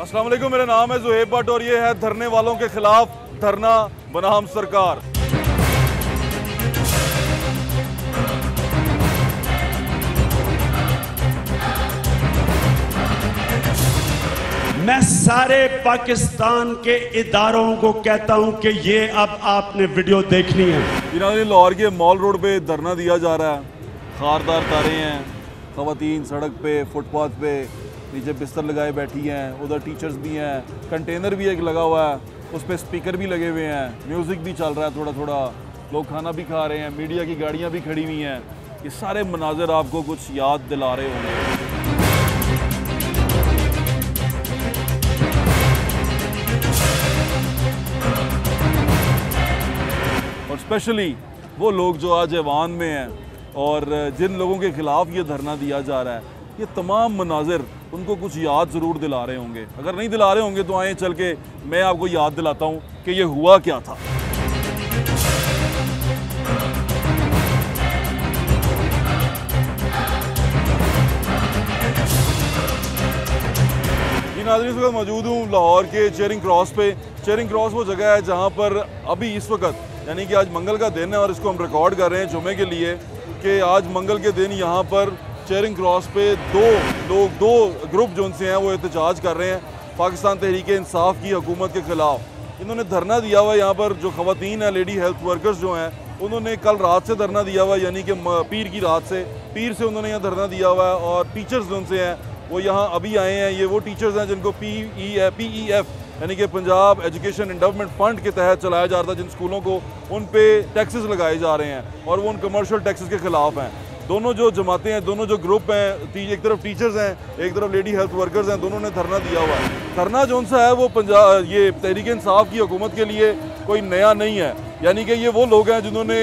अस्सलाम वालेकुम, मेरा नाम है ज़ुहैब भट्ट और ये है धरने वालों के खिलाफ धरना बनाम सरकार। मैं सारे पाकिस्तान के इदारों को कहता हूं कि ये अब आपने वीडियो देखनी है। इन्होंने लाहौर के मॉल रोड पे धरना दिया जा रहा है। खारदार तारे हैं, ख़वातीन सड़क पे फुटपाथ पे नीचे बिस्तर लगाए बैठी हैं, उधर टीचर्स भी हैं, कंटेनर भी एक लगा हुआ है, उस पर स्पीकर भी लगे हुए हैं, म्यूज़िक भी चल रहा है, थोड़ा थोड़ा लोग खाना भी खा रहे हैं, मीडिया की गाड़ियाँ भी खड़ी हुई हैं। ये सारे मनाज़र आपको कुछ याद दिला रहे होंगे। और स्पेशली वो लोग जो आज ऐवान में हैं और जिन लोगों के ख़िलाफ़ ये धरना दिया जा रहा है, ये तमाम मनाज़िर उनको कुछ याद ज़रूर दिला रहे होंगे। अगर नहीं दिला रहे होंगे तो आए चल के मैं आपको याद दिलाता हूँ कि ये हुआ क्या था। नाज़रीन, इस वक्त मौजूद हूँ लाहौर के चेयरिंग क्रॉस पे। चेयरिंग क्रॉस वो जगह है जहाँ पर अभी इस वक्त यानी कि आज मंगल का दिन है और इसको हम रिकॉर्ड कर रहे हैं जुमे के लिए कि आज मंगल के दिन यहाँ पर चेयरिंग क्रॉस पे दो ग्रुप जो से हैं वो एहतजाज कर रहे हैं पाकिस्तान तहरीक इंसाफ की हुकूमत के ख़िलाफ़। इन्होंने धरना दिया हुआ है। यहाँ पर जो ख़वातीन हैं, लेडी हेल्थ वर्कर्स जो हैं, उन्होंने कल रात से धरना दिया हुआ है, यानी कि पीर की रात से पीर से उन्होंने यहाँ धरना दिया हुआ है। और टीचर्स जो से हैं वो यहाँ अभी आए हैं। ये वो टीचर्स हैं जिनको PEF यानी कि पंजाब एजुकेशन एंडोवमेंट फ़ंड के तहत चलाया जा रहा था, जिन स्कूलों को उन पे टैक्सेस लगाए जा रहे हैं और वो उन कमर्शियल टैक्सेस के ख़िलाफ़ हैं। दोनों जो जमातें हैं, दोनों जो ग्रुप हैं, एक तरफ टीचर्स हैं, एक तरफ लेडी हेल्थ वर्कर्स हैं, दोनों ने धरना दिया हुआ है। धरना जो सा है वो पंजाब ये तहरीक इंसाफ की हुकूमत के लिए कोई नया नहीं है, यानी कि ये वो लोग हैं जिन्होंने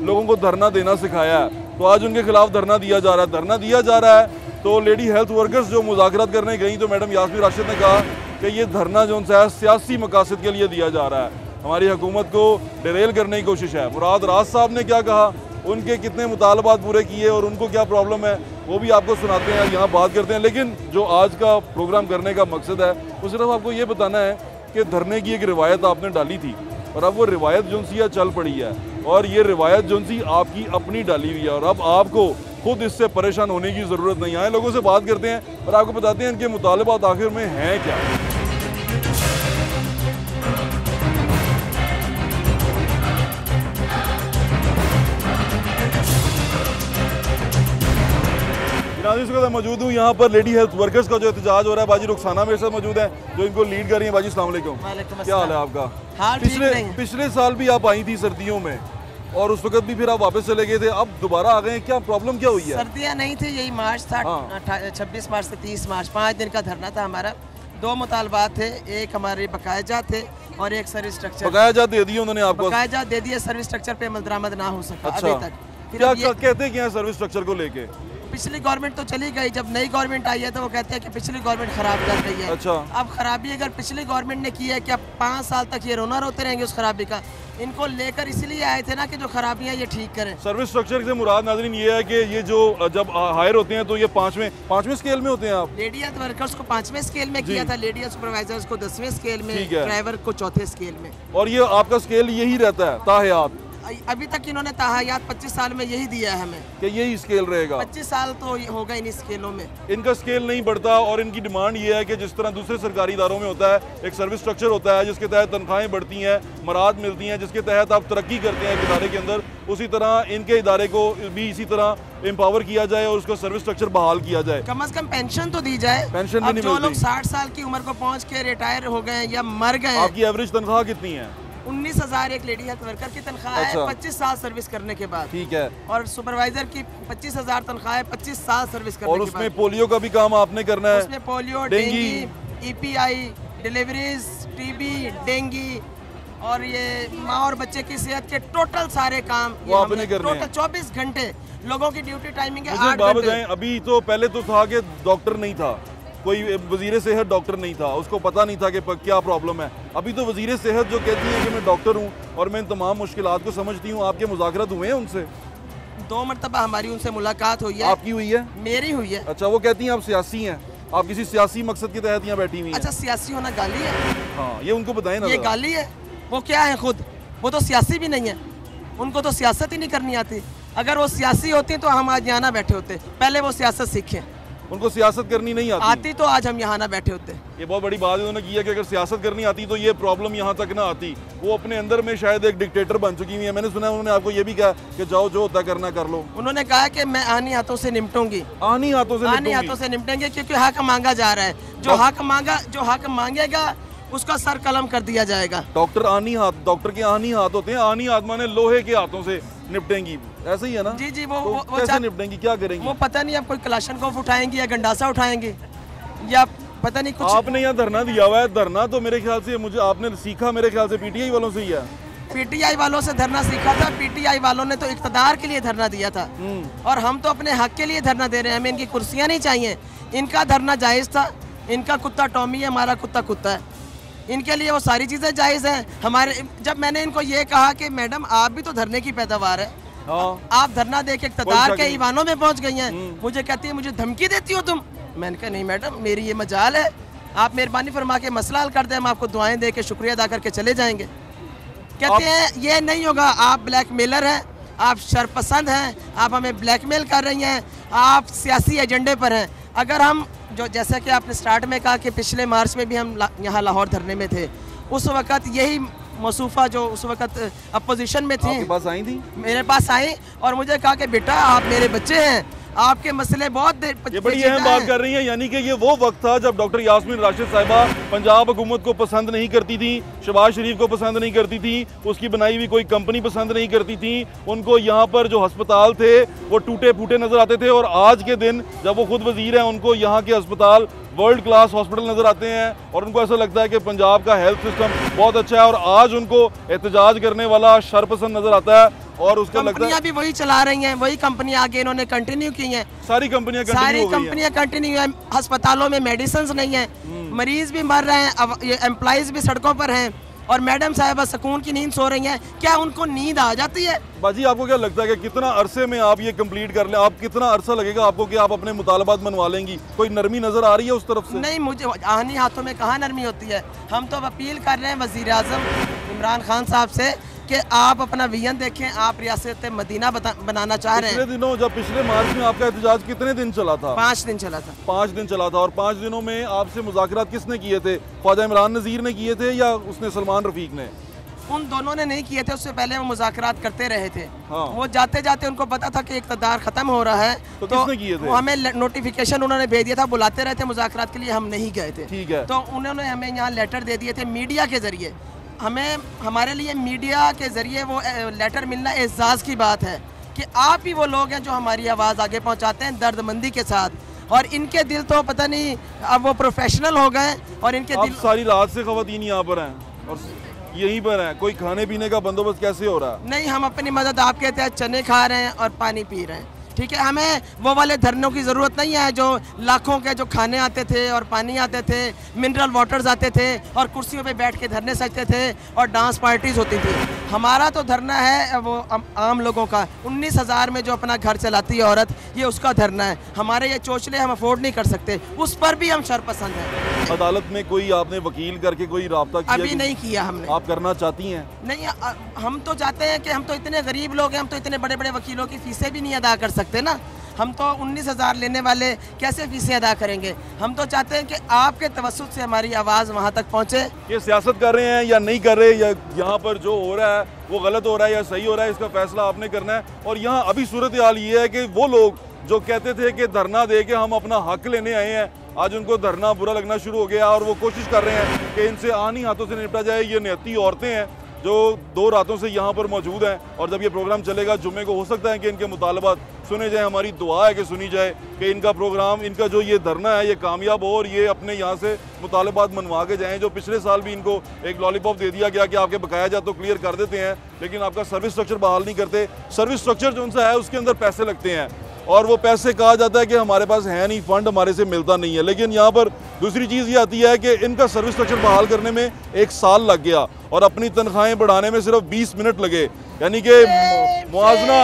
लोगों को धरना देना सिखाया है। तो आज उनके खिलाफ धरना दिया जा रहा है। धरना दिया जा रहा है तो लेडी हेल्थ वर्कर्स जो मुज़ाकरात करने गई तो मैडम यास्मीन राशिद ने कहा कि ये धरना जो है सियासी मकासद के लिए दिया जा रहा है, हमारी हुकूमत को डिरेल करने की कोशिश है। मुराद राज साहब ने क्या कहा, उनके कितने मुतालबात पूरे किए और उनको क्या प्रॉब्लम है वो भी आपको सुनाते हैं, यहाँ बात करते हैं। लेकिन जो आज का प्रोग्राम करने का मकसद है वो सिर्फ आपको ये बताना है कि धरने की एक रिवायत आपने डाली थी और अब वो रिवायत जो सी चल पड़ी है और ये रिवायत जो सी आपकी अपनी डाली हुई है और अब आपको खुद इससे परेशान होने की ज़रूरत नहीं है। लोगों से बात करते हैं और आपको बताते हैं इनके मुतालबात आखिर में हैं क्या। मौजूद हूँ यहाँ पर लेडी हेल्थ वर्कर्स का जो एहतजाज हो रहा है। बाजी रुखसाना मेरे साथ मौजूद है जो इनको लीड कर रही है। बाजी अस्सलाम वालेकुम, क्या हाल है आपका? पिछले साल भी आप आई थी सर्दियों में और उस वक्त भी फिर आप वापस चले गए थे, अब दोबारा आ गए, क्या प्रॉब्लम क्या हुई है? सर्दियाँ नहीं थी, यही मार्च था। 26 मार्च से 30 मार्च 5 दिन का धरना था हमारा। 2 मुतालबात थे, एक हमारे बकाया थे और एक सर्विस स्ट्रक्चर। बकाया दे दिए उन्होंने आपको? बकाया दे दिए, सर्विस स्ट्रक्चर पे अमल दरामद ना हो सका अभी तक। क्या कहते क्या सर्विस स्ट्रक्चर को लेके? पिछली गवर्नमेंट तो चली गई, जब नई गवर्नमेंट आई है तो वो कहते हैं कि पिछली गवर्नमेंट खराब कर रही है। अच्छा। अब खराबी अगर पिछली गवर्नमेंट ने की है, क्या 5 साल तक ये रोना रोते रहेंगे उस खराबी का? इनको लेकर इसलिए आए थे ना कि जो खराबियां ये ठीक करें। सर्विस स्ट्रक्चर से मुराद नाज़रीन ये है कि ये जो जब हायर होते हैं तो ये पांचवें स्केल में होते हैं। आप लेडी हेल्थ वर्कर्स को 5वें स्केल में किया था, लेडी सुपरवाइजर्स को 10वें स्केल में, ड्राइवर को 4थे स्केल में। और ये आपका स्केल यही रहता है ताहयात? अभी तक इन्होंने ताहयात 25 साल में यही दिया है हमें कि यही स्केल रहेगा। 25 साल तो हो गए इन स्केलों में, इनका स्केल नहीं बढ़ता। और इनकी डिमांड ये है कि जिस तरह दूसरे सरकारी इदारों में होता है, एक सर्विस स्ट्रक्चर होता है जिसके तहत तनख्वाहें बढ़ती हैं, मराद मिलती हैं, जिसके तहत आप तरक्की करते हैं एक इदारे के अंदर, उसी तरह इनके इदारे को भी इसी तरह एम्पावर किया जाए और उसका सर्विस स्ट्रक्चर बहाल किया जाए। कम से कम पेंशन तो दी जाए। पेंशन भी नहीं जो लोग 60 साल की उम्र को पहुँच के रिटायर हो गए या मर गए। आपकी एवरेज तनख्वाह कितनी है? 19,000 एक लेडी हेल्थ वर्कर की तनख्वाह है 25 साल सर्विस करने के बाद। ठीक है। और सुपरवाइजर की 25,000 तनख्वाह है 25 साल सर्विस करने और के उसमें बाद। पोलियो का भी काम आपने करना है? उसमें polio, dinghy, EPI, deliveries, TB, dinghy और ये माँ और बच्चे की सेहत के टोटल सारे काम वो आपने करने हैं। टोटल 24 घंटे लोगों की ड्यूटी टाइमिंग है 8 घंटे। अभी तो पहले तो था कि डॉक्टर नहीं था, कोई वजीर सेहत डॉक्टर नहीं था, उसको पता नहीं था कि क्या प्रॉब्लम है। अभी तो वजीर सेहत जो कहती है कि मैं डॉक्टर हूँ और मैं इन तमाम मुश्किलात को समझती हूँ। आपके मुज़ाकरात हुए हैं उनसे? 2 मरतबा हमारी उनसे मुलाकात हुई है। आपकी हुई है? मेरी हुई है। अच्छा, वो कहती हैं आप सियासी हैं? आप किसी सियासी मकसद के तहत यहाँ बैठी हुई हैं? अच्छा, सियासी होना गाली है? हाँ, ये उनको बताएं ना। ये गाली है? वो क्या है खुद? वो तो सियासी भी नहीं है, उनको तो सियासत ही नहीं करनी आती। अगर वो सियासी होती तो हम आज यहाँ ना बैठे होते। पहले वो सियासत सीखें। उनको सियासत करनी नहीं आती तो आज हम यहाँ ना बैठे होते। ये बहुत बड़ी बात उन्होंने की है कि अगर सियासत करनी आती तो ये प्रॉब्लम यहाँ तक ना आती। वो अपने अंदर में शायद एक डिक्टेटर बन चुकी हुई है। मैंने सुना है उन्होंने आपको ये भी कहा कि जाओ जो होता करना कर लो। उन्होंने कहा कि मैं आनी हाथों से निपटूंगी। आनी हाथों से निपटेंगे क्योंकि हक मांगा जा रहा है। जो हक मांगेगा उसका सर कलम कर दिया जाएगा। डॉक्टर के आनी हाथ होते हैं। आनी हाथ माने लोहे के हाथों से निपटेंगी, ऐसे ही है ना? जी जी। वो कैसे निपटेंगी, क्या करेंगी? वो पता नहीं, अब कोई कलाशनकोफ उठाएंगी या गंडासा उठाएंगी या पता नहीं कुछ। आपने यहाँ धरना दिया हुआ है। धरना तो मेरे ख्याल से मुझे आपने सीखा मेरे ख्याल से पीटीआई वालों से ही है। पीटीआई वालों से धरना सीखा था। पीटीआई वालों ने तो इक़्तिदार के लिए धरना दिया था और हम तो अपने हक के लिए धरना दे रहे हैं। हमें इनकी कुर्सियाँ नहीं चाहिए। इनका धरना जायज़ था। इनका कुत्ता टॉमी है, हमारा कुत्ता है। इनके लिए वो सारी चीज़ें जायज़ हैं। हमारे जब मैंने इनको ये कहा कि मैडम आप भी तो धरने की पैदावार है, आप धरना दे के इक़्तिदार के ईवानों में पहुंच गई हैं। मुझे कहती है मुझे धमकी देती हो तुम। मैंने कहा नहीं मैडम, मेरी ये मजाल है, आप मेहरबानी फरमा के मसला हल कर दें, हम आपको दुआएं दे के शुक्रिया अदा करके चले जाएंगे। कहते हैं ये नहीं होगा, आप ब्लैकमेलर हैं, आप शरपसंद हैं, आप हमें ब्लैकमेल कर रही हैं, आप सियासी एजेंडे पर हैं। अगर हम जो जैसा कि आपने स्टार्ट में कहा कि पिछले मार्च में भी हम यहाँ लाहौर धरने में थे, उस वक़्त यही मसूफ़ा जो उस वक़्त अपोजिशन में थी आपके पास आई थी, मेरे पास आई और मुझे कहा कि बेटा आप मेरे बच्चे हैं, आपके मसले बहुत ये बड़ी अहम बात कर रही हैं। यानी कि ये वो वक्त था जब डॉक्टर यास्मीन राशिद साहिबा पंजाब हुकूमत को पसंद नहीं करती थी, शहबाज शरीफ को पसंद नहीं करती थी, उसकी बनाई हुई कोई कंपनी पसंद नहीं करती थी। उनको यहाँ पर जो अस्पताल थे वो टूटे फूटे नज़र आते थे और आज के दिन जब वो खुद वजीर हैं उनको यहाँ के अस्पताल वर्ल्ड क्लास हॉस्पिटल नज़र आते हैं और उनको ऐसा लगता है कि पंजाब का हेल्थ सिस्टम बहुत अच्छा है। और आज उनको एहतजाज करने वाला शरपसंद नज़र आता है और उसका लगता है भी वही चला रही हैं, वही कंपनियां आगे इन्होंने कंटिन्यू की हैं। सारी कंपनियां कंटिन्यू है। अस्पतालों में मेडिसिन नहीं है, मरीज भी मर रहे हैं, अब ये एम्प्लॉइज भी सड़कों पर हैं और मैडम साहब सुकून की नींद सो रही हैं। क्या उनको नींद आ जाती है? बाजी आपको क्या लगता है कि कितना अरसे में आप ये कंप्लीट कर लें? आप कितना अरसा लगेगा आपको कि आप अपने मुतालबात मनवा लेंगी? कोई नरमी नजर आ रही है उस तरफ से? नहीं, मुझे आनी हाथों में कहाँ नरमी होती है। हम तो अपील कर रहे हैं वज़ीर आज़म इमरान खान साहब से कि आप अपना विजन देखें। आप रियासत मदीना बनाना चाह रहे हैं। पिछले दिनों जब पिछले मार्च में आपका एहतजाज कितने दिन चला था? 5 दिन चला था। 5 दिन चला था। और 5 दिनों में आपसे मुज़ाकरात किसने किए थे? ख्वाजा इमरान नज़ीर ने किए थे या उसने सलमान रफीक ने? उन दोनों ने नहीं किए थे, उससे पहले वो मुज़ाकरात करते रहे थे। हाँ। वो जाते जाते उनको पता था कि इक़्तिदार ख़त्म हो रहा है तो किसने किए थे? वो हमें नोटिफिकेशन उन्होंने भेज दिया था, बुलाते रहे थे मुज़ाकरात के लिए, हम नहीं गए थे। ठीक है। तो उन्होंने हमें यहाँ लेटर दे दिए थे मीडिया के ज़रिए। हमें हमारे लिए मीडिया के ज़रिए वो लेटर मिलना एज़ाज़ की बात है कि आप ही वो लोग हैं जो हमारी आवाज़ आगे पहुँचाते हैं दर्दमंदी के साथ। और इनके दिल तो पता नहीं अब वो प्रोफेशनल हो गए और इनके दिल सारी रात से ख़वातीन यहाँ पर हैं और यहीं पर हैं। कोई खाने पीने का बंदोबस्त कैसे हो रहा है? नहीं, हम अपनी मदद आपके तहत चने खा रहे हैं और पानी पी रहे हैं। ठीक है, हमें वो वाले धरनों की ज़रूरत नहीं है जो लाखों के जो खाने आते थे और पानी आते थे, मिनरल वाटर्स आते थे और कुर्सियों पे बैठ के धरने सजते थे और डांस पार्टीज होती थी। हमारा तो धरना है वो आम लोगों का। 19,000 में जो अपना घर चलाती है औरत, ये उसका धरना है। हमारे ये चोचले हम अफोर्ड नहीं कर सकते, उस पर भी हम शरपसंद हैं। अदालत में कोई आपने वकील करके कोई राब्ता किया? अभी नहीं किया हमने। आप करना चाहती हैं? नहीं, हम तो चाहते हैं कि हम तो इतने गरीब लोग हैं, हम तो इतने बड़े बड़े वकीलों की फीसें भी नहीं अदा कर सकते ना। हम तो 19,000 लेने वाले कैसे फीसें अदा करेंगे? हम तो चाहते हैं कि आपके तवस्सुत से हमारी आवाज़ वहाँ तक पहुँचे। ये सियासत कर रहे हैं या नहीं कर रहे, या यहाँ पर जो हो रहा है वो गलत हो रहा है या सही हो रहा है, इसका फैसला आपने करना है। और यहाँ अभी सूरत हाल ये है कि वो लोग जो कहते थे कि धरना दे के हम अपना हक लेने आए हैं, आज उनको धरना बुरा लगना शुरू हो गया और वो कोशिश कर रहे हैं कि इनसे आनी हाथों से निपटा जाए। ये नियती औरतें हैं जो 2 रातों से यहाँ पर मौजूद हैं और जब ये प्रोग्राम चलेगा जुम्मे को हो सकता है कि इनके मुतालबात सुने जाए। हमारी दुआ है कि सुनी जाए कि इनका प्रोग्राम, इनका जो ये धरना है ये कामयाब हो और ये अपने यहाँ से मुतालबात मनवा के जाएँ। जो पिछले साल भी इनको एक लॉलीपॉप दे दिया गया कि आपके बकाया जा तो क्लियर कर देते हैं, लेकिन आपका सर्विस स्ट्रक्चर बहाल नहीं करते। सर्विस स्ट्रक्चर जो उनसा है उसके अंदर पैसे लगते हैं और वो पैसे कहा जाता है कि हमारे पास है नहीं, फंड हमारे से मिलता नहीं है। लेकिन यहाँ पर दूसरी चीज़ ये आती है कि इनका सर्विस स्ट्रक्चर बहाल करने में 1 साल लग गया और अपनी तनख्वाहें बढ़ाने में सिर्फ 20 मिनट लगे। यानी कि मुआवजा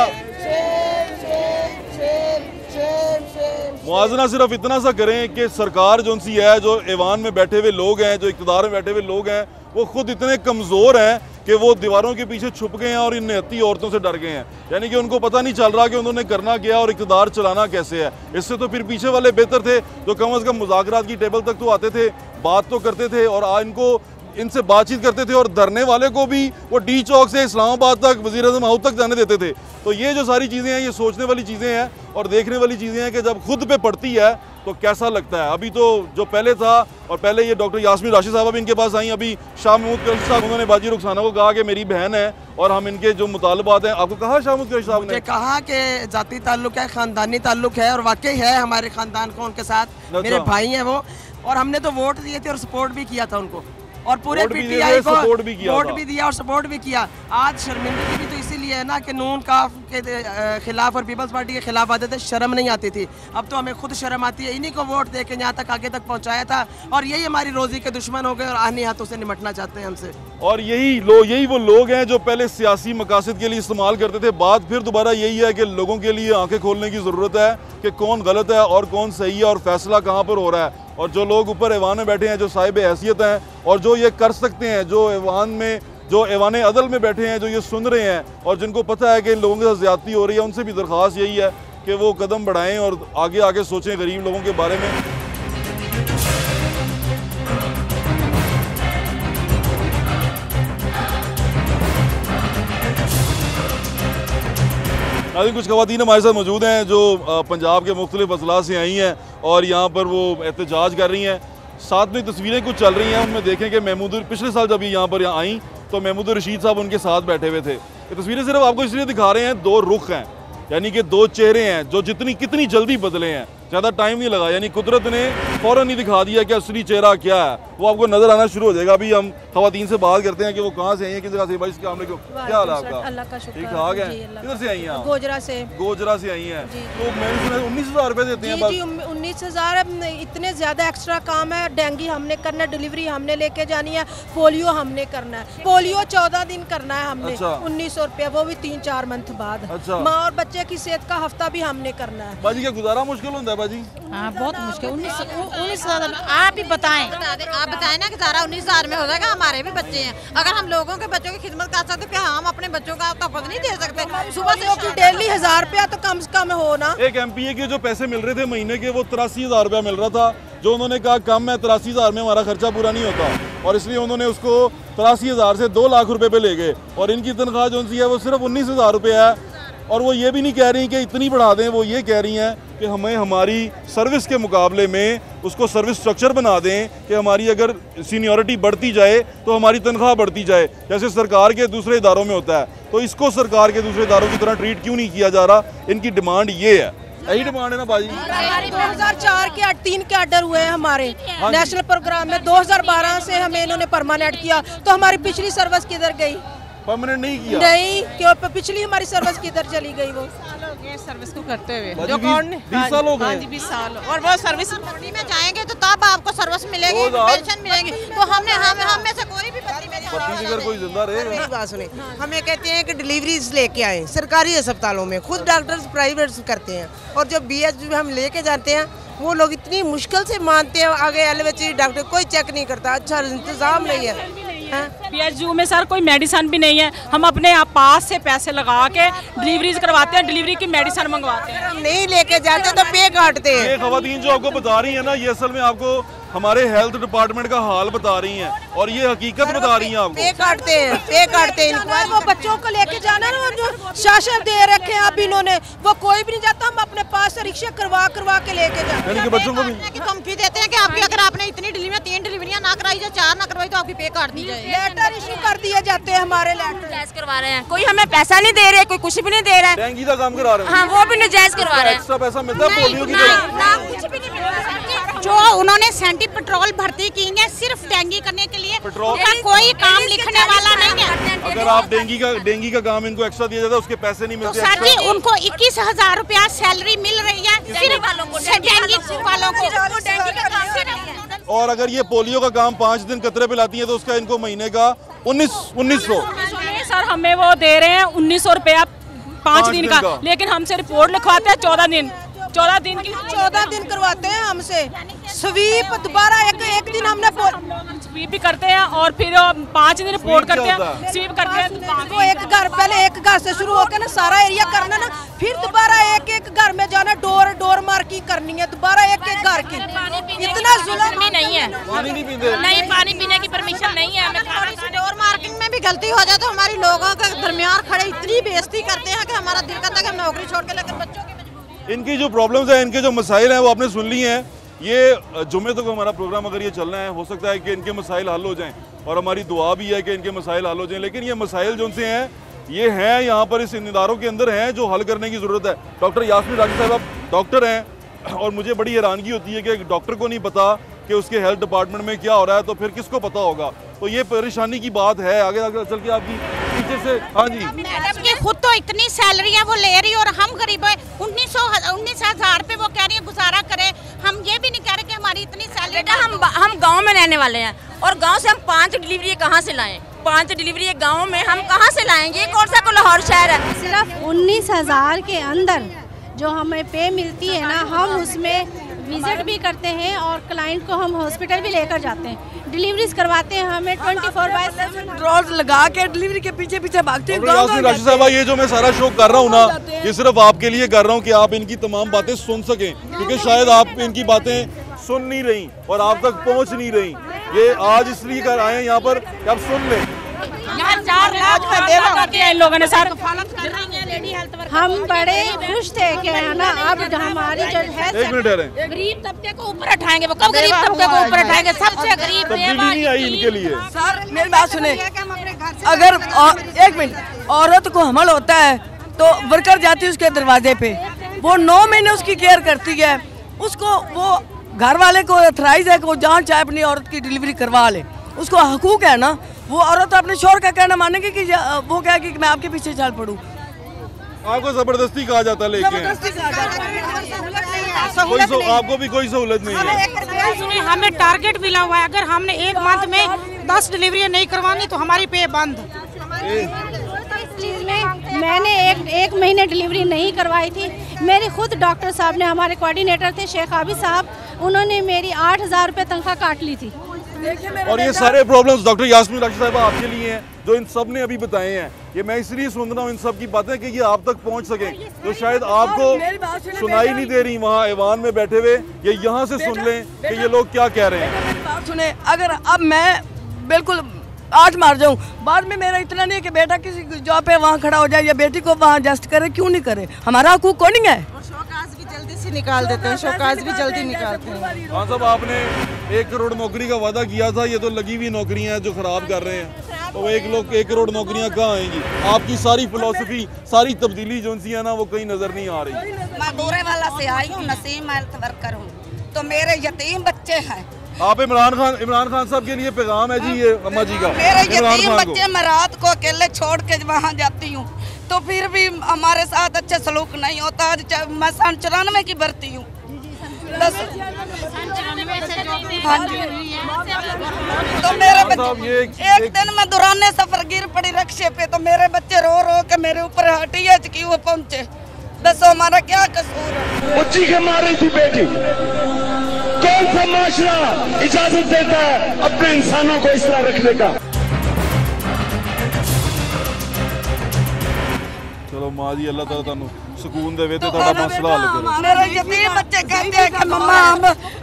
मुआवजा सिर्फ इतना सा करें कि सरकार जो सी है, जो ऐवान में बैठे हुए लोग हैं, जो इक़्तिदार में बैठे हुए लोग हैं, वो खुद इतने कमज़ोर हैं कि वो दीवारों के पीछे छुप गए हैं और इन निहत्ती औरतों से डर गए हैं। यानी कि उनको पता नहीं चल रहा कि उन्होंने करना क्या और इक़्तिदार चलाना कैसे है। इससे तो फिर पीछे वाले बेहतर थे, जो कम अज़ कम मुज़ाकरात की टेबल तक तो आते थे, बात तो करते थे और इनको इनसे बातचीत करते थे, और धरने वाले को भी वो डी चौक से इस्लामाबाद तक, वज़ीर आज़म हाउस तक जाने देते थे। तो ये जो सारी चीज़ें हैं, ये सोचने वाली चीज़ें हैं और देखने वाली चीज़ें हैं कि जब खुद पे पड़ती है तो कैसा लगता है। अभी तो जो पहले था, और पहले ये डॉक्टर यास्मीन राशिद साहब अभी इनके पास आई, अभी शाह महमूद कुरैशी साहब, उन्होंने बाजी रुखसाना को कहा कि मेरी बहन है और हम इनके जो मुतालबात हैं। आपको कहा शाह महमूद कुरैशी साहब ने? कहा कि जाती ताल्लुक है, ख़ानदानी ताल्लुक है, और वाकई है हमारे ख़ानदान को उनके साथ। मेरे भाई हैं वो, और हमने तो वोट दिए थे और सपोर्ट भी किया था उनको, और पूरे पीटीआई को वोट भी दिया और सपोर्ट भी किया। आज शर्मिंदगी भी तो इसीलिए है ना कि नून काफ के खिलाफ और पीपल्स पार्टी के खिलाफ आते थे, शर्म नहीं आती थी। अब तो हमें खुद शर्म आती है। इन्हीं को वोट दे के यहाँ तक आगे तक पहुँचाया था, और यही हमारी रोजी के दुश्मन हो गए और आने हाथों से निमटना चाहते हैं हमसे। और यही वो लोग हैं जो पहले सियासी मकासद के लिए इस्तेमाल करते थे। बात फिर दोबारा यही है कि लोगों के लिए आंखें खोलने की ज़रूरत है कि कौन गलत है और कौन सही है और फैसला कहाँ पर हो रहा है। और जो लोग ऊपर ऐवान में बैठे हैं, जो साहिब हैसियत हैं और जो ये कर सकते हैं, जो ऐवान में, जो ऐवान अदल में बैठे हैं, जो ये सुन रहे हैं और जिनको पता है कि इन लोगों के साथ ज़्यादती हो रही है, उनसे भी दरख्वास्त यही है कि वो कदम बढ़ाएं और आगे आगे सोचें गरीब लोगों के बारे में। नाज़रीन, कुछ ख़वातीन हमारे साथ मौजूद हैं जो पंजाब के मुख्तलिफ अजला से आई हैं और यहाँ पर वो एहतजाज कर रही हैं। साथ में तस्वीरें कुछ चल रही हैं, उनमें देखें कि महमूद, पिछले साल जब ये यहाँ पर आई तो महमूद रशीद साहब उनके साथ बैठे हुए थे। ये तस्वीरें सिर्फ आपको इसलिए दिखा रहे हैं, दो रुख हैं, यानी कि दो चेहरे हैं जो कितनी जल्दी बदले हैं, ज़्यादा टाइम नहीं लगा। यानी कुदरत ने फ़ौरन नहीं दिखा दिया कि असली चेहरा क्या है, वो आपको नजर आना शुरू हो जाएगा। अभी हम ख़वातीन से बात करते हैं कि वो कहाँ से आई हैं, किस जगह से। भाई, क्या हाल है आपका? अल्लाह का शुक्र, ठीक ठाक है। किधर से आई हैं आप? गोजरा से। गोजरा से आई हैं। तो मैंने सुना 19,000 रुपये देते हैं बस। जी, 19,000। इतने ज़्यादा एक्स्ट्रा काम है। डेंगू हमने करना, डिलीवरी हमने लेके जानी है, पोलियो हमने करना है। पोलियो 14 दिन करना है हमने। 1900 रुपया, वो भी 3-4 मंथ बाद। माँ और बच्चे की सेहत का हफ्ता भी हमने करना है। बाजी, क्या गुजारा मुश्किल होता है बाजी? हाँ, बहुत मुश्किल। 19,000 आप ही बताएं। आप बताएं ना कि सारा 19,000 में हो जाएगा। हमारे भी बच्चे हैं, अगर हम लोगों के बच्चों की खिदमत कर सकते क्या हम अपने बच्चों का तोहफा नहीं दे सकते? सुबह से डेली 1000 रुपया तो कम से कम हो ना। एक MPA के जो पैसे मिल रहे थे महीने के, वो 83,000 रुपया मिल रहा था, जो उन्होंने कहा कम है, 83,000 में हमारा खर्चा पूरा नहीं होता, और इसलिए उन्होंने उसको 83,000 से 2 लाख रुपए पे ले गए। और इनकी तनख्वाह जो सी है वो सिर्फ 19,000 रुपये है। और वो ये भी नहीं कह रही कि इतनी बढ़ा दें, वो ये कह रही हैं कि हमें हमारी सर्विस के मुकाबले में उसको सर्विस स्ट्रक्चर बना दें कि हमारी अगर सीनियरिटी बढ़ती जाए तो हमारी तनख्वाह बढ़ती जाए, जैसे सरकार के दूसरे इदारों में होता है। तो इसको सरकार के दूसरे इदारों की तरह ट्रीट क्यों नहीं किया जा रहा? इनकी डिमांड ये है। यही डिमांड है ना बाजी? 2004 के 3 के ऑर्डर हुए हैं हमारे नेशनल प्रोग्राम में। 2012 से हमें इन्होंने परमानेंट किया, तो हमारी पिछली सर्विस किधर गई? परमानेंट नहीं किया? नहीं, क्यों? पिछली हमारी सर्विस किधर चली गई? वो सर्विस को करते हुए जो कौन 20 साल हो गए। 20 साल, और वो सर्विस में जाएंगे तो तब आपको सर्विस मिलेगी, पेंशन मिलेगी। तो हम में से कोई भी पति कोई जिंदा रहे। बात सुने, हमें कहते हैं कि डिलीवरीज लेके आए सरकारी अस्पतालों में, खुद डॉक्टर्स प्राइवेट करते हैं, और जब BH हम लेके जाते हैं वो लोग इतनी मुश्किल से मानते हैं। आगे LVC डॉक्टर कोई चेक नहीं करता, अच्छा इंतजाम नहीं है। PHU में सर कोई मेडिसिन भी नहीं है। हम अपने आप पास से पैसे लगा के डिलीवरीज करवाते हैं, डिलीवरी की मेडिसिन मंगवाते हैं। हम नहीं लेके जाते तो पे काटते हैं। ये खवातीन जो आपको बता रही है ना, ये असल में आपको हमारे हेल्थ डिपार्टमेंट का हाल बता रही हैं और ये हकीकत बता रही हैं आपको। पे काटते हैं। वो बच्चों को लेके जाना ना, जो शासन दे रखे हैं अब इन्होंने, वो कोई भी नहीं जाता। हम अपने पास से रिक्शा करवा के लेके जाते हैं। बच्चों को भी धमकी देते हैं कि आपकी अगर आपने इतनी डिलीवरी 3 डिलीवरियां ना कराई या 4 ना करवाई तो आपकी पे काट दी जाए। लेटर इशू कर दिए जाते हैं हमारे, लेटर करवा रहे हैं। कोई हमें पैसा नहीं दे रहे, कोई कुछ भी नहीं दे रहा है। डेंगू का काम करा रहे हैं। हाँ, वो भी नजायज करवा रहे हैं। एक्स्ट्रा पैसा मिलता है पोलियो की जो उन्होंने सेंटी पेट्रोल भर्ती की है सिर्फ डेंगू करने के लिए। पेट्रोल कोई काम लिखने वाला नहीं है। अगर आप डेंगू का काम इनको एक्स्ट्रा दिया जाता है, उसके पैसे नहीं मिलते। सर जी, उनको 21,000 रुपया सैलरी मिल रही है सिर्फ डेंगू वालों को। और अगर ये पोलियो का काम 5 दिन कतरे पे लाती है तो उसका इनको महीने का 1900। सर हमें वो दे रहे हैं 1900 रुपया 5 दिन का, लेकिन हमसे रिपोर्ट लिखवाते हैं 14 दिन। 14 दिन की 14 दिन करवाते हैं हमसे स्वीप, दोबारा एक दिन हमने स्वीप भी करते हैं और फिर 5 दिन रिपोर्ट करते हैं, स्वीप करते हैं। वो एक घर, पहले एक घर से शुरू होकर ना सारा एरिया करना ना, फिर दोबारा एक घर में जाना, डोर मार्किंग करनी है, दोबारा एक घर की। इतना जुल्म भी नहीं है, पानी नहीं पीते, नहीं पानी पीने की परमिशन नहीं है हमें। डोर मार्किंग में भी गलती हो जाए तो हमारी लोगों के दरमियान खड़े इतनी बेइज्जती करते हैं कि हमारा दिल करता है कि हम नौकरी छोड़ के लेकर बच्चों की। इनकी जो प्रॉब्लम्स हैं, इनके जो मसाइल हैं वो आपने सुन ली हैं। ये जुम्मे तक हमारा प्रोग्राम अगर ये चलना है, हो सकता है कि इनके मसाइल हल हो जाएं और हमारी दुआ भी है कि इनके मसाइल हल हो जाएं। लेकिन ये मसाइल जो उनसे हैं, ये हैं यहाँ पर इस इदारों के अंदर हैं जो हल करने की ज़रूरत है। डॉक्टर यास्मीन राजी साहब आप डॉक्टर हैं और मुझे बड़ी हैरानगी होती है कि एक डॉक्टर को नहीं पता कि उसके हेल्थ डिपार्टमेंट में क्या हो रहा है, तो फिर किसको पता होगा। तो ये परेशानी की बात है। आगे आगे चल के आपकी पीछे से, हाँ जी, मैडम की खुद तो इतनी सैलरी है वो ले रही है और हम गरीब है 19,000 पे वो कह रही है गुजारा करे। हम ये भी नहीं कह रहे कि हमारी इतनी सैलरी। बेटा हम गांव में रहने वाले हैं और गांव से हम 5 डिलीवरी कहाँ से लाएं? 5 डिलीवरी गांव में हम कहाँ से लाएंगे? कौन सा को लाहौर शहर है? सिर्फ 19,000 के अंदर जो हमें पे मिलती है ना, हम उसमें विजिट भी करते हैं और क्लाइंट को हम हॉस्पिटल भी लेकर जाते हैं, डिलीवरीज करवाते हैं। हमें 24/7 ड्रॉज लगा के डिलीवरी के पीछे पीछे भागते हैं। राशि साहब, ये जो मैं सारा शो कर रहा हूँ ना, ये सिर्फ आपके लिए कर रहा हूँ कि आप इनकी तमाम बातें सुन सकें, क्योंकि शायद आप इनकी बातें सुन नहीं रही और आप तक पहुँच नहीं रही। ये आज इसलिए कर आए हैं यहाँ पर कि आप सुन लें। यहाँ 4 लाख का देना इन लोगों ने सर। हम बड़े खुश थे कि है ना, अब हमारी जो है एक मिनट है, गरीब तबके को ऊपर उठाएंगे। वो कब गरीब तबके को ऊपर उठाएंगे? सबसे गरीब तब्दीली नहीं आई इनके लिए। सर मेरी बात सुने, अगर एक मिनट, औरत को हमल होता है तो वर्कर जाती है उसके दरवाजे पे, वो 9 महीने उसकी केयर करती है, उसको वो घर वाले को अथराइज है कि वो जहाँ चाहे अपनी औरत की डिलीवरी करवा ले, उसको हकूक है ना। वो औरत अपने शोर का कहना मानेगी कि वो क्या कि मैं आपके पीछे चल पड़ूं। आपको जबरदस्ती कहा जाता है, लेकिन आपको भी कोई सहूलत नहीं है। हमें टारगेट मिला हुआ है, अगर हमने एक मंथ में 10 डिलीवरी नहीं करवानी तो हमारी पे बंद। इस चीज़ में मैंने एक महीने डिलीवरी नहीं करवाई थी। मेरे खुद डॉक्टर साहब ने, हमारे कोऑर्डिनेटर थे शेख आबिद साहब, उन्होंने मेरी 8,000 रुपये तनख्वाह काट ली थी। और ये सारे प्रॉब्लम्स डॉक्टर यास्मीन राशि साहब आपके लिए हैं, जो इन सब ने अभी बताए हैं। ये मैं इसलिए सुन रहा हूँ इन सब की बातें कि ये आप तक पहुँच सके, तो शायद आपको सुनाई नहीं दे रही वहाँ ऐवान में बैठे हुए, ये यहाँ से सुन लें कि ये लोग क्या कह रहे हैं। मेरी बात सुने, अगर अब मैं बिल्कुल आज मार जाऊं, बाद में मेरा इतना नहीं है कि बेटा किसी जॉब पे वहाँ खड़ा हो जाए या बेटी को वहाँ एडजस्ट करे, क्यों नहीं करे? हमारा हकूक कौन नहीं है? शौकाज भी जल्दी से निकाल देते हैं, शौकाज भी जल्दी निकालते हैं। हाँ साहब, आपने 1 करोड़ नौकरी का वादा किया था, ये तो लगी हुई नौकरियां हैं जो खराब कर रहे हैं। तो 1 करोड़ नौकरियां कहाँ आएंगी? आपकी सारी फिलॉसफी, सारी तब्दीली जो सी है ना, वो कहीं नजर नहीं आ रही। मैं गोरे वाला से आई हूँ, नसीम हेल्थ वर्कर हूँ, तो मेरे यतीम बच्चे हैं। आप इमरान खान साहब के लिए पैगाम है जी ये अम्मा जी का। मेरे यतीम बच्चे, मैं रात को अकेले छोड़ के वहाँ जाती हूँ तो फिर भी हमारे साथ अच्छे सलूक नहीं होता। मैं 94 की भर्ती हूँ। हाँ जी, तो मेरे बच्चे एक दिन मैं दुराने सफर गिर पड़ी रक्शे पे, तो मेरे बच्चे रो रो के मेरे ऊपर हटिया की वो पहुँचे। दसो हमारा क्या कसूर है? उच्ची के मारी थी बेटी। कौन सा माशरा इजाजत देता है अपने इंसानों को इस तरह रखने का? चलो माँ जी, अल्लाह ताला तुहानू सुकून देवे ते तुहाडा मसला हल करे। मेरे यतीम बच्चे कहते हैं कि मम्मा हम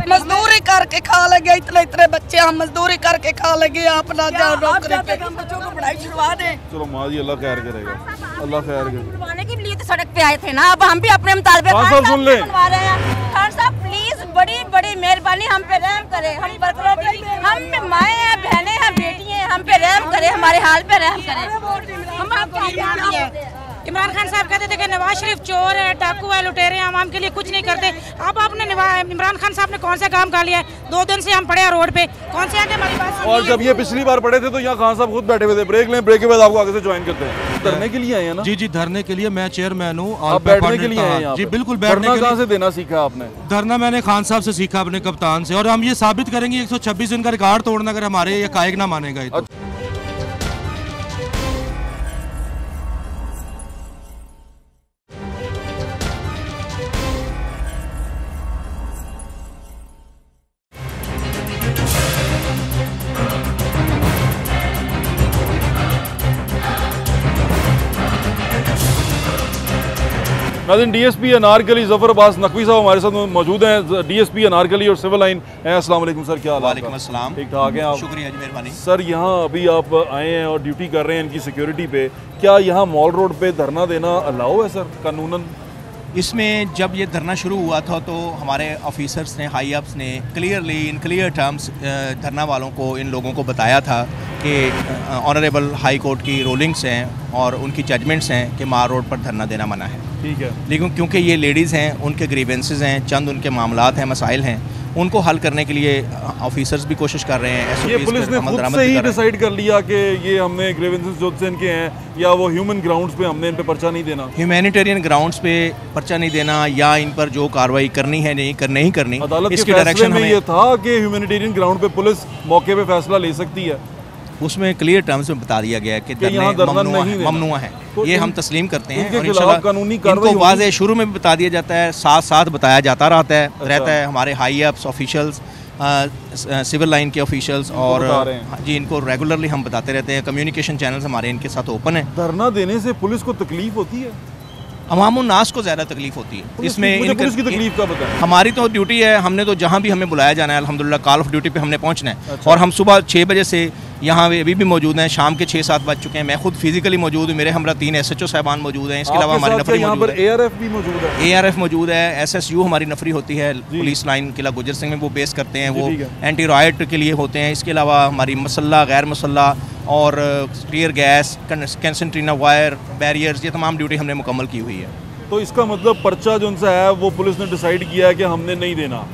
मजदूरी करके खा लेंगे, इतने बच्चे हम मजदूरी करके खा लेंगे, आप ना जाओ नौकरी पे। हम बच्चों को पढ़ाई छुड़वा दें। चलो माँ जी, अल्लाह खैर करेगा, अल्लाह खैर करे। छुड़वाने के लिए तो सड़क पे आए थे ना, अब हम भी अपने मुतालबे खान साहब सुन लें। खान साहब प्लीज, बड़ी बड़ी मेहरबानी, हम पे रहम करें। हम वर्करों पे, हम माएँ हैं, बहनें हैं, बेटी हैं, हम पे रहम करें, हमारे हाल पे रहम करें। हम आपको इमरान खान साहब कहते थे कि नवाज शरीफ चोर है, डाकू है, लुटेरे हैं, आवाम के लिए कुछ नहीं करते। अब आपने इमरान खान साहब ने कौन सा काम कर लिया है? 2 दिन से हम पड़े हैं रोड पे, कौन से आगे हमारी बात? और जब ये पिछली बार पड़े थे तो यहाँ खान साहब खुद बैठे हुए थे। ब्रेक लें, ब्रेक के बाद आपको आगे से ज्वाइन करते हैं। धरने के लिए आए हैं ना? जी जी, धरने के लिए। मैं चेयरमैन हूँ। आप बैठने के लिए आए हैं? जी बिल्कुल, बैठने के लिए। कहाँ से देना सीखा आपने? धरना मैंने खान साहब से सीखा, अपने कप्तान से, और हम ये साबित करेंगे 126 दिन का रिकॉर्ड तोड़ना अगर हमारे ये कायक ना मानेगा। नाज़रीन, डीएसपी अनारकली ज़फ़र अब्बास नकवी साहब हमारे साथ मौजूद हैं। डीएसपी अनारकली और सिविल लाइन हैं। अस्सलाम वालेकुम सर, क्या हाल है? वालेकुम अस्सलाम। ठीक ठाक हैं आप? शुक्रिया जी, मेहरबानी। सर, यहाँ अभी आप आए हैं और ड्यूटी कर रहे हैं इनकी सिक्योरिटी पे, क्या यहाँ मॉल रोड पे धरना देना अलाउ है सर कानूनन? इसमें जब ये धरना शुरू हुआ था तो हमारे ऑफिसर्स ने, हाई अप्स ने क्लियरली इन क्लियर टर्म्स धरना वालों को, इन लोगों को बताया था कि ऑनरेबल हाई कोर्ट की रूलिंग्स हैं और उनकी जजमेंट्स हैं कि मार रोड पर धरना देना मना है। ठीक है। लेकिन क्योंकि ये लेडीज़ हैं, उनके ग्रीवेंसेस हैं, चंद उनके मामलात हैं, मसाइल हैं, उनको हल करने के लिए ऑफिसर्स भी कोशिश कर रहे हैं। ये पुलिस ने खुद से ही डिसाइड कर लिया कि ये हमने ग्रीवेंसेस जो से इनके हैं, या वो ह्यूमन ग्राउंड्स पे हमने इन पे पर्चा नहीं देना, ह्यूमैनिटेरियन ग्राउंड्स पे पर्चा नहीं देना, या इन पर जो कार्रवाई करनी है नहीं करनी, अदालत इसकी के डायरेक्शन में ये था कि ह्यूमैनिटेरियन ग्राउंड पे पुलिस मौके पे फैसला ले सकती है। उसमें क्लियर टर्म्स में बता दिया गया है कि ममनुआ है। ये हम तस्लीम करते हैं और इंशाल्लाह इनको वाज़े शुरू में भी बता दिया जाता है, साथ साथ बताया जाता रहता है। हमारे high ups officials, civil line के ऑफिशियल्स और जी, इनको रेगुलरली हम बताते रहते हैं। कम्युनिकेशन चैनल्स हमारे इनके साथ ओपन है। धरना देने से पुलिस को तकलीफ होती है? अवाम नास को ज़्यादा तकलीफ होती है इसमें। पुलिस की तकलीफ का बताएं। हमारी तो ड्यूटी है, हमने तो जहाँ भी हमें बुलाया जाना है अल्हम्दुलिल्लाह कॉल ऑफ ड्यूटी पे हमने पहुँचना है। अच्छा। और हम सुबह 6 बजे से यहाँ अभी भी मौजूद हैं, शाम के 6-7 बज चुके हैं। मैं खुद फिजिकली मौजूद हूँ, मेरे हमरा 3 SHO साहबान मौजूद हैं। इसके अलावा हमारी नफरी यहाँ पर ARF भी मौजूद है। ARF मौजूद है, SSU हमारी नफरी होती है पुलिस लाइन किला गुजर सिंह में, वो बेस करते हैं, वो एंटी राइट के लिए होते हैं। इसके अलावा हमारी मसल्ला, गैर मसल्ला और टीयर गैस, कंसंट्रीना वायर, बैरियर्स, ये तमाम ड्यूटी हमने मुकम्मल की हुई है। तो इसका मतलब पर्चा जो उनसे है वो पुलिस ने डिसाइड किया है कि हमने नहीं देना?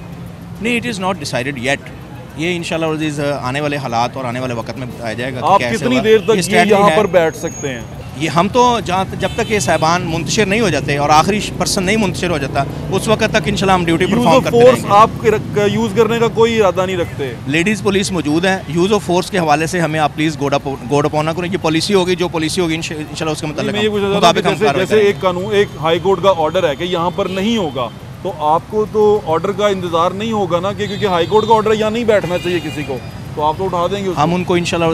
नहीं, it is not decided yet. ये इंशाल्लाह अज़ीज़ आने वाले हालात और आने वाले वक्त में बताया जाएगा। आप कितनी देर तक ये यहाँ पर बैठ सकते हैं? ये हम तो जब तक ये साहिबान मुंतशिर नहीं हो जाते और आखिरी पर्सन नहीं मुंतशिर हो जाता, उस वक्त तक इंशाल्लाह हम ड्यूटी परफॉर्म करते रहेंगे। आप यूज़ करने का कोई इरादा नहीं रखते? लेडीज़ पुलिस मौजूद है। यूज़ ऑफ फोर्स के हवाले से हमें आप प्लीज़ गोड अपॉन ना करें। ये पॉलिसी होगी, जो पॉलिसी होगी इंशाल्लाह उसके मुताबिक जैसे एक कानून, एक हाई कोर्ट का ऑर्डर है कि यहाँ पर नहीं होगा, तो आपको तो ऑर्डर का इंतजार नहीं होगा ना, क्योंकि हाई कोर्ट का ऑर्डर यहाँ नहीं बैठना चाहिए किसी को, तो आप तो उठा देंगे उसको। हम उनको इंशाल्लाह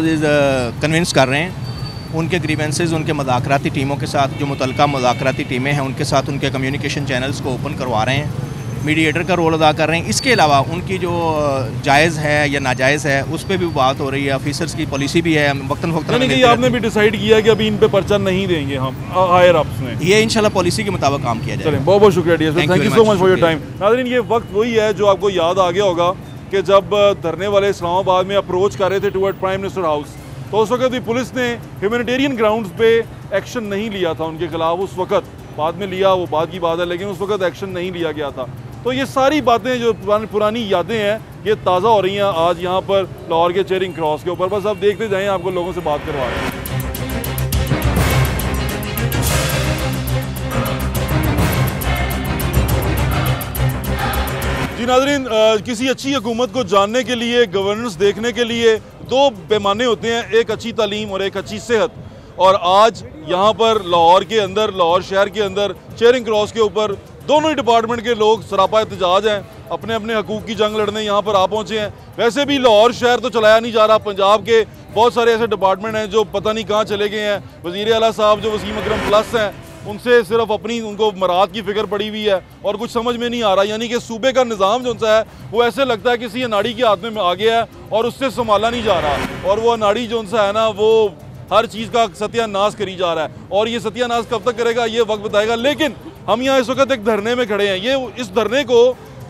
कन्विंस कर रहे हैं। उनके ग्रीवेंसेस, उनके मुज़ाकराती टीमों के साथ, जो मुतल्लिका मुज़ाकराती टीमें हैं उनके साथ उनके कम्युनिकेशन चैनल्स को ओपन करवा रहे हैं, मीडिएटर का रोल अदा कर रहे हैं। इसके अलावा उनकी जो जायज़ है या नाजायज़ है उस पर भी बात हो रही है। ऑफिसर्स की पॉलिसी भी है, वक्तन वक्तन आपने भी डिसाइड किया कि अभी इन पे पर्चा नहीं देंगे हम, हायर अप्स ने। ये इंशाल्लाह पॉलिसी के मुताबिक काम किया जाएगा। बहुत बहुत शुक्रिया DSP, thank you so much for your time. नाज़रीन, ये वक्त वही है जो आपको याद आ गया होगा कि जब धरने वाले इस्लामाबाद में अप्रोच कर रहे थे टुवर्ड प्राइम मिनिस्टर हाउस, तो उस वक्त भी पुलिस ने ह्यूमैनिटेरियन ग्राउंड्स पे एक्शन नहीं लिया था उनके खिलाफ। उस वक्त बाद में लिया, वो बात की बात है, लेकिन उस वक्त एक्शन नहीं लिया गया था। तो ये सारी बातें जो पुरानी यादें हैं ये ताज़ा हो रही हैं आज यहाँ पर लाहौर के चेरिंग क्रॉस के ऊपर। बस आप देखते जाएं, आपको लोगों से बात करवा रहे हैं। जी नाज़रीन, किसी अच्छी हुकूमत को जानने के लिए, गवर्नेंस देखने के लिए 2 पैमाने होते हैं, एक अच्छी तालीम और एक अच्छी सेहत। और आज यहाँ पर लाहौर के अंदर, लाहौर शहर के अंदर चेरिंग क्रॉस के ऊपर दोनों ही डिपार्टमेंट के लोग सरापा एहतजाज हैं, अपने अपने हकूक़ की जंग लड़ने यहाँ पर आ पहुँचे हैं। वैसे भी लाहौर शहर तो चलाया नहीं जा रहा, पंजाब के बहुत सारे ऐसे डिपार्टमेंट हैं जो पता नहीं कहाँ चले गए हैं। वज़ीर आला साहब जो वसीम अकरम प्लस हैं, उनसे सिर्फ अपनी उनको मराद की फ़िक्र पड़ी हुई है और कुछ समझ में नहीं आ रहा। यानी कि सूबे का निज़ाम जो है वो ऐसे लगता है किसी अनाड़ी के हाथ में आ गया है और उससे संभाला नहीं जा रहा, और वो अनाड़ी जो है ना वो हर चीज़ का सत्यानाश करी जा रहा है। और ये सत्यानाश कब तक करेगा ये वक्त बताएगा। लेकिन हम यहाँ इस वक्त एक धरने में खड़े हैं। ये इस धरने को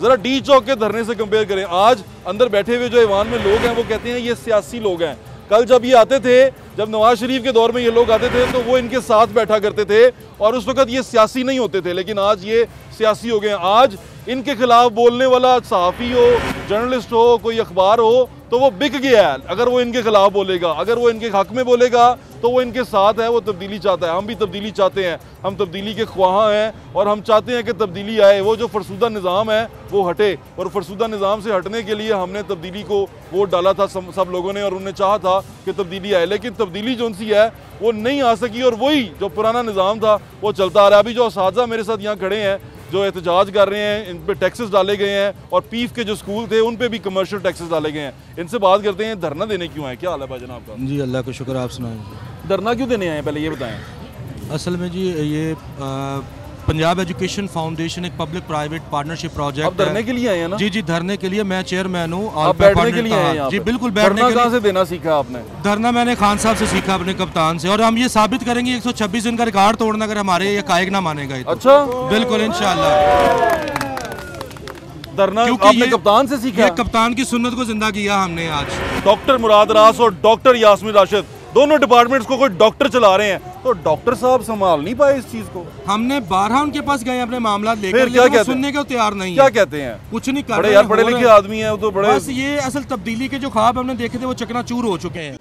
ज़रा डी चौक के धरने से कंपेयर करें। आज अंदर बैठे हुए जो ईवान में लोग हैं वो कहते हैं ये सियासी लोग हैं। कल जब ये आते थे, जब नवाज शरीफ के दौर में ये लोग आते थे, तो वो इनके साथ बैठा करते थे और उस वक्त ये सियासी नहीं होते थे, लेकिन आज ये सियासी हो गए हैं। आज इनके खिलाफ बोलने वाला सहाफ़ी हो, जर्नलिस्ट हो, कोई अखबार हो, तो वो बिक गया है। अगर वो इनके खिलाफ बोलेगा, अगर वो इनके हक में बोलेगा, तो वो इनके साथ है, वो तब्दीली चाहता है। हम भी तब्दीली चाहते हैं, हम तब्दीली के ख्वाह हैं और हम चाहते हैं कि तब्दीली आए। वो जो फरसूदा निज़ाम है वो हटे, और फरसूदा निज़ाम से हटने के लिए हमने तब्दीली को वोट डाला था सब लोगों ने, और उन्होंने चाहा था कि तब्दीली आए। लेकिन तब्दीली जो सी है वो नहीं आ सकी और वही जो पुराना निज़ाम था वो चलता आ रहा है। अभी जो असातिज़ा मेरे साथ यहाँ खड़े हैं जो एहतजाज कर रहे हैं, इन पे टैक्सेस डाले गए हैं, और पीफ के जो स्कूल थे उन पे भी कमर्शियल टैक्सेस डाले गए हैं। इनसे बात करते हैं, धरना देने क्यों आए? क्या हाल है भाईजान आपका? जी अल्लाह का शुक्र, आप सुनाएं। धरना क्यों देने आए पहले ये बताएं। असल में जी ये पंजाब एजुकेशन फाउंडेशन एक पब्लिक प्राइवेट पार्टनरशिप प्रोजेक्ट। आप धरने के लिए आए हैं ना? जी जी, धरने के लिए मैं चेयरमैन हूँ। आप बैठने के लिए आए हैं यहाँ जी पे? बिल्कुल बैठने के लिए। कहाँ से देना सीखा आपने? धरना मैंने खान साहब से सीखा, अपने कप्तान से, और हम ये साबित करेंगे 126 दिन का रिकॉर्ड तोड़ना अगर हमारे ये कायक ना मानेगा। अच्छा, बिल्कुल इंशाल्लाह। धरना आपने कप्तान से सीखा? ये कप्तान की सुन्नत को जिंदा किया हमने आज। डॉक्टर मुराद रास और डॉक्टर यास्मीन राशिद दोनों डिपार्टमेंट्स को कोई डॉक्टर चला रहे हैं, तो डॉक्टर साहब संभाल नहीं पाए इस चीज को। हमने 12 उनके पास गए अपने मामला लेकर, क्या कहते हैं? सुनने को तैयार नहीं। क्या कहते हैं? कुछ नहीं कर बड़े रहे यार, पढ़े लिखे आदमी है वो तो बड़े। बस ये असल तब्दीली के जो ख्वाब हमने देखे थे वो चकनाचूर हो चुके हैं।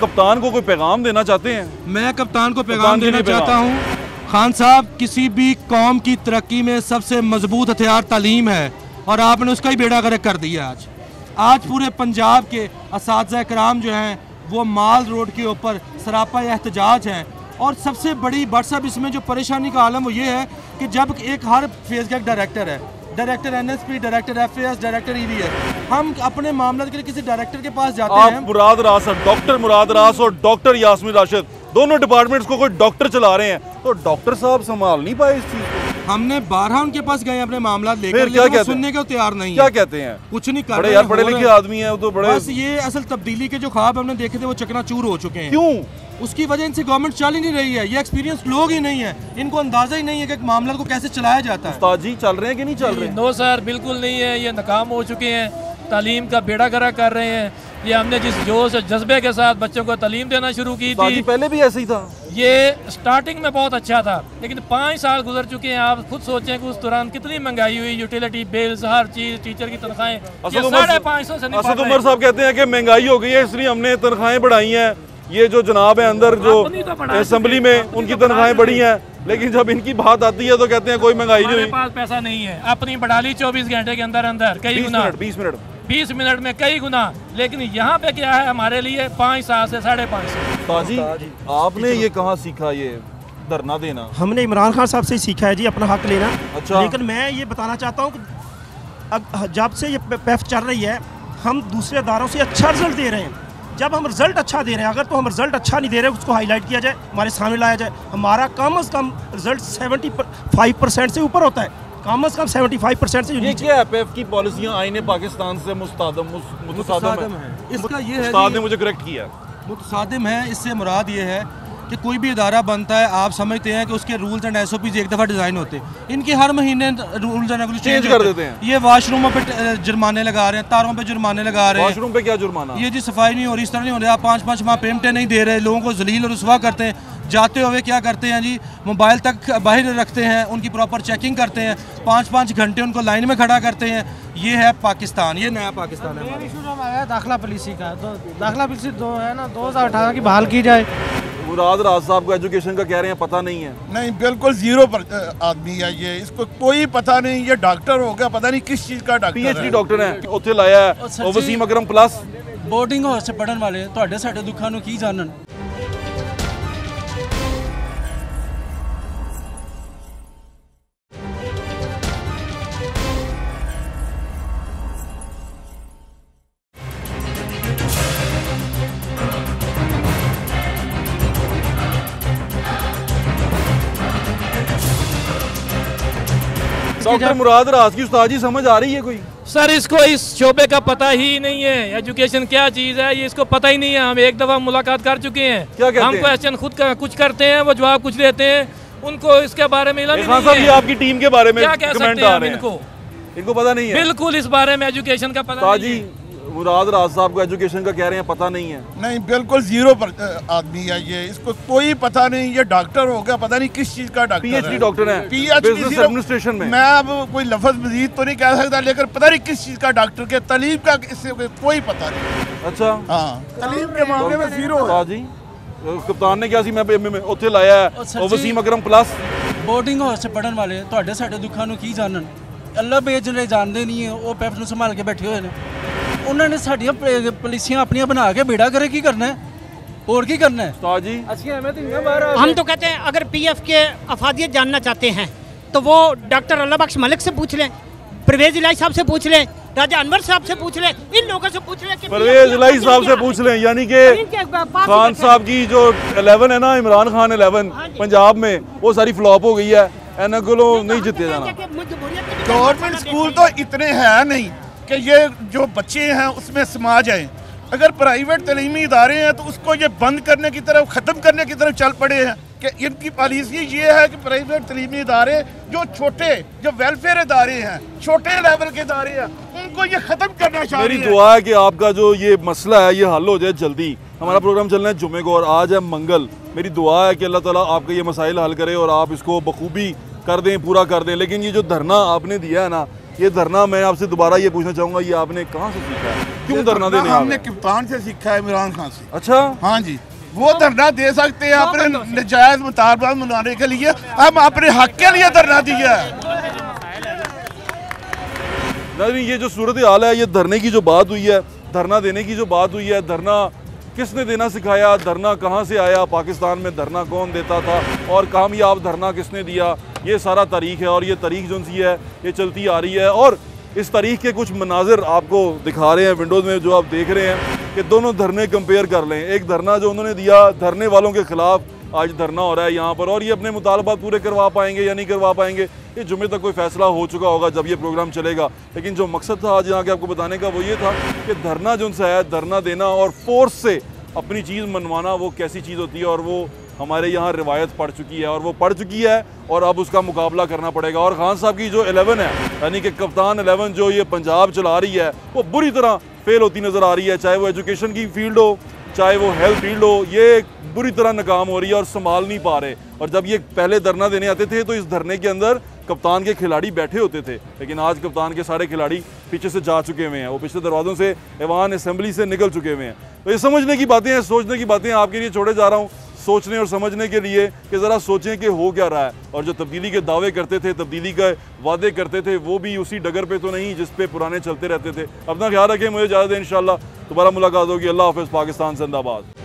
कप्तान को कोई पैगाम देना चाहते हैं? मैं कप्तान को पैगाम देना चाहता हूँ, खान साहब, किसी भी कौम की तरक्की में सबसे मजबूत हथियार तालीम है और आपने उसका ही बेड़ा गर्क कर दिया। आज पूरे पंजाब के असातिज़ा कराम जो हैं वो माल रोड के ऊपर सरापा एहतजाज हैं। और सबसे बड़ी व्हाट्सअप इसमें जो परेशानी का आलम वो ये है कि जब एक हर फेज का एक डायरेक्टर है, director NSP, director FAS, director EDS, हम अपने मामले के लिए किसी डायरेक्टर के पास जाते हैं। मुराद रास, डॉक्टर मुराद रास और डॉक्टर यास्मीन राशिद दोनों डिपार्टमेंट्स को कोई डॉक्टर चला रहे हैं, तो डॉक्टर साहब संभाल नहीं पाए इस चीज को। हमने 12 उनके पास गए अपने मामला लेकर, क्या कहते हैं? सुनने को तैयार नहीं। क्या कहते हैं? कुछ नहीं कर बड़े रहे यार, पढ़े लिखे आदमी है वो तो बड़े। बस ये असल तब्दीली के जो ख्वाब हमने देखे थे वो चकनाचूर हो चुके हैं। क्यों? उसकी वजह इनसे गवर्नमेंट चल ही नहीं रही है। ये एक्सपीरियंस लोग ही नहीं है, इनको अंदाजा ही नहीं है कि मामला को कैसे चलाया जाता है। उस्ताद जी चल रहे हैं कि नहीं चल रहे? नो सर, बिल्कुल नहीं है। ये नाकाम हो चुके हैं, तालीम का बेड़ा गर्क कर रहे हैं। ये हमने जिस जोश जज्बे के साथ बच्चों को तालीम देना शुरू की थी, पहले भी ऐसे ही था। ये स्टार्टिंग में बहुत अच्छा था, लेकिन 5 साल गुजर चुके हैं। आप खुद सोचें कि उस दौरान कितनी महंगाई हुई, यूटिलिटी बिल्स, हर चीज, टीचर की तनख्वाहें 550 से नहीं। असद उमर साहब कहते हैं कि महंगाई हो गई है इसलिए हमने तनख्वाहें बढ़ाई हैं। ये जो जनाब है अंदर जो असेंबली में, उनकी तनख्वाहें बढ़ी हैं, लेकिन जब इनकी बात आती है तो कहते हैं कोई महंगाई नहीं हुई। पास पैसा नहीं है, अपनी बढ़ा ली 24 घंटे के अंदर अंदर कई गुना, 20 मिनट में कई गुना। लेकिन यहाँ पे क्या है हमारे लिए 5 साल से 550। ताजी, आपने ये कहाँ सीखा ये धरना देना? हमने इमरान खान साहब से सीखा है जी, अपना हक लेना। अच्छा। लेकिन मैं ये बताना चाहता हूँ कि जब से ये पेफ चल रही है, हम दूसरे इदारों से अच्छा रिजल्ट दे रहे हैं। जब हम रिजल्ट अच्छा दे रहे हैं, अगर तो हम रिजल्ट अच्छा नहीं दे रहे उसको हाईलाइट किया जाए, हमारे सामने लाया जाए। हमारा कम अज़ कम रिजल्ट 75% से ऊपर होता है, कम अज़ कम 75% से। ये क्या है? पेफ की पॉलिसियाँ आईने पाकिस्तान से मुतसादिम है। इसका ये है, उस्ताद ने मुझे करेक्ट किया, मुतसादिम है। इससे मुराद ये है कि कोई भी इदारा बनता है, आप समझते हैं कि उसके रूल्स एंड एसओपीज एक दफ़ा डिज़ाइन होते हैं, इनके हर महीने रूल्स एंड रेगुलेशन चेंज कर देते हैं। ये वाशरूमों पे जुर्माने लगा रहे हैं, तारों पे जुर्माने लगा रहे हैं। वाशरूम पे क्या जुर्माना? ये जी सफाई नहीं हो रही, इस तरह नहीं हो रही, आप 5-5 माह पेमेंटें नहीं दे रहे, लोगों को जलील और रुसवा करते हैं। जाते हुए क्या करते हैं जी, मोबाइल तक बाहर रखते हैं, उनकी प्रॉपर चेकिंग करते हैं, 5-5 घंटे उनको लाइन में खड़ा करते हैं। ये है पाकिस्तान, ये नया पाकिस्तान है। इशू जो आया दाखिला पॉलिसी का, तो दाखिला पॉलिसी 2018 की बहाल की जाए। मुराद राज साहब को एजुकेशन का कह रहे हैं पता नहीं है। नहीं, बिल्कुल जीरो आदमी है ये, इसको कोई पता नहीं। ये डॉक्टर हो गया, पता नहीं किस चीज का डॉक्टर है। पीएचडी डॉक्टर है, उत्थे लाया है वसीम अकरम प्लस। बोर्डिंग हाउस से पढ़न वाले ਤੁਹਾਡੇ ਸਾਡੇ ਦੁੱਖਾਂ ਨੂੰ ਕੀ ਜਾਣਨ। डॉक्टर मुराद राज की उस्ताद जी समझ आ रही है कोई? सर, इसको इस शोबे का पता ही नहीं है, एजुकेशन क्या चीज़ है ये इसको पता ही नहीं है। हम एक दफ़ा मुलाकात कर चुके हैं, क्या कहते हम क्वेश्चन खुद का कुछ करते हैं, वो जवाब कुछ देते हैं, उनको इसके बारे में इल्म नहीं है। आपकी टीम के बारे में क्या कह सकते हैं इनको पता नहीं है बिल्कुल इस बारे में एजुकेशन का पता नहीं है। मुराद राज साहब को एजुकेशन का कह रहे हैं पता नहीं है। नहीं, बिल्कुल जीरो आदमी है ये, इसको कोई पता नहीं। ये डॉक्टर हो गया, पता नहीं किस चीज का डॉक्टर है। पीएचडी डॉक्टर है, पीएचडी एडमिनिस्ट्रेशन में। मैं अब कोई लफ्ज मजीद तो नहीं कह सकता, लेकिन पता नहीं किस चीज का डॉक्टर के तालीम का इससे कोई पता नहीं। अच्छा, हाँ, तालीम के मामले में जीरो है जी। कप्तान ने क्या सी मैं उत्थे लाया है वसीम अकरम प्लस। बोर्डिंग हाउस से पढ़न वाले ਤੁਹਾਡੇ ਸਾਡੇ ਦੁੱਖਾਂ ਨੂੰ ਕੀ ਜਾਣਨ। ਅੱਲਾ ਬੇਜਲੇ ਜਾਣਦੇ ਨਹੀਂ ਹੈ, ਉਹ ਪੈਪ ਨੂੰ ਸੰਭਾਲ ਕੇ ਬੈਠੇ ਹੋਏ ਨੇ। ਉਹਨਾਂ ਨੇ ਸਾਡੀਆਂ ਪਾਲਿਸੀਆਂ ਆਪਣੀਆਂ ਬਣਾ ਕੇ ਬੇੜਾ ਕਰੇ ਕੀ ਕਰਨਾ ਹੈ। और की करना है जी। हम तो कहते हैं अगर पीएफ के अफादियत जानना चाहते हैं तो वो डॉक्टर अल्लाह बख्श मलिक से पूछ लें, परवेज इलाही साहब से पूछ लें, राजा अनवर साहब से पूछ लें, इन लोगों से पूछ लें, परवेज इलाही साहब से पूछ लें। यानी कि खान साहब की जो 11 है ना, इमरान खान 11 पंजाब में, वो सारी फ्लॉप हो गई है, एनगलो नहीं जीते जाना। गवर्नमेंट स्कूल तो इतने हैं नहीं कि ये जो बच्चे हैं उसमें समाज आए। अगर प्राइवेट तलीमी इदारे हैं तो उसको ये बंद करने की तरफ, ख़त्म करने की तरफ चल पड़े हैं कि इनकी पॉलिसी ये है कि प्राइवेट तलीमी इदारे जो छोटे, जो वेलफेयर इदारे हैं, छोटे लेवल के इदारे हैं, उनको ये ख़त्म करना चाहिए। मेरी दुआ है कि आपका जो ये मसला है ये हल हो जाए जल्दी। हमारा प्रोग्राम चलना है जुमे को और आज है मंगल। मेरी दुआ है कि अल्लाह ताला आपका ये मसाइल हल करे और आप इसको बखूबी कर दें, पूरा कर दें। लेकिन ये जो धरना आपने दिया है ना, ये धरना मैं आपसे दोबारा ये पूछना चाहूँगा, ये आपने कहाँ से सीखा है? क्यों धरना देने? हमने कप्तान से सीखा है, इमरान खान से। अच्छा, हाँ जी, वो धरना दे सकते हैं अपने नजायज मुतालबात मनाने के लिए। हम अपने हक के लिए धरना दिया है। ये जो सूरत हाल है, ये धरने की जो बात हुई है, धरना देने की जो बात हुई है, धरना किसने देना सिखाया, धरना कहाँ से आया, पाकिस्तान में धरना कौन देता था और कामयाब धरना किसने दिया, ये सारा तारीख है। और ये तारीख जो सी है ये चलती आ रही है। और इस तारीख के कुछ मनाजिर आपको दिखा रहे हैं विंडोज़ में, जो आप देख रहे हैं कि दोनों धरने कंपेयर कर लें। एक धरना जो उन्होंने दिया धरने वालों के खिलाफ, आज धरना हो रहा है यहाँ पर, और ये अपने मुतालबात पूरे करवा पाएंगे या नहीं करवा पाएंगे, ये जुमे तक कोई फैसला हो चुका होगा जब ये प्रोग्राम चलेगा। लेकिन जो मकसद था आज यहाँ के आपको बताने का, वो ये था कि धरना जो सा है, धरना देना और फोर्स से अपनी चीज़ मनवाना वो कैसी चीज़ होती है, और वो हमारे यहाँ रिवायत पड़ चुकी है और वो पड़ चुकी है और अब उसका मुकाबला करना पड़ेगा। और खान साहब की जो 11 है, यानी कि कप्तान 11 जो ये पंजाब चला रही है, वो बुरी तरह फेल होती नज़र आ रही है। चाहे वो एजुकेशन की फील्ड हो, चाहे वो हेल्थ फील्ड हो, ये बुरी तरह नाकाम हो रही है और संभाल नहीं पा रहे। और जब ये पहले धरना देने आते थे तो इस धरने के अंदर कप्तान के खिलाड़ी बैठे होते थे, लेकिन आज कप्तान के सारे खिलाड़ी पीछे से जा चुके हुए हैं, वो पिछले दरवाज़ों से ऐवान असेंबली से निकल चुके हुए हैं। तो ये समझने की बातें हैं, सोचने की बातें आपके लिए छोड़े जा रहा हूँ, सोचने और समझने के लिए कि ज़रा सोचें कि हो क्या रहा है। और जो तब्दीली के दावे करते थे, तब्दीली के वादे करते थे, वो भी उसी डगर पे तो नहीं जिस पे पुराने चलते रहते थे। अपना ख्याल रखें, मुझे इजाज़त दें, इंशाल्लाह दोबारा मुलाकात होगी। अल्लाह हाफ़िज़, पाकिस्तान जिंदाबाद।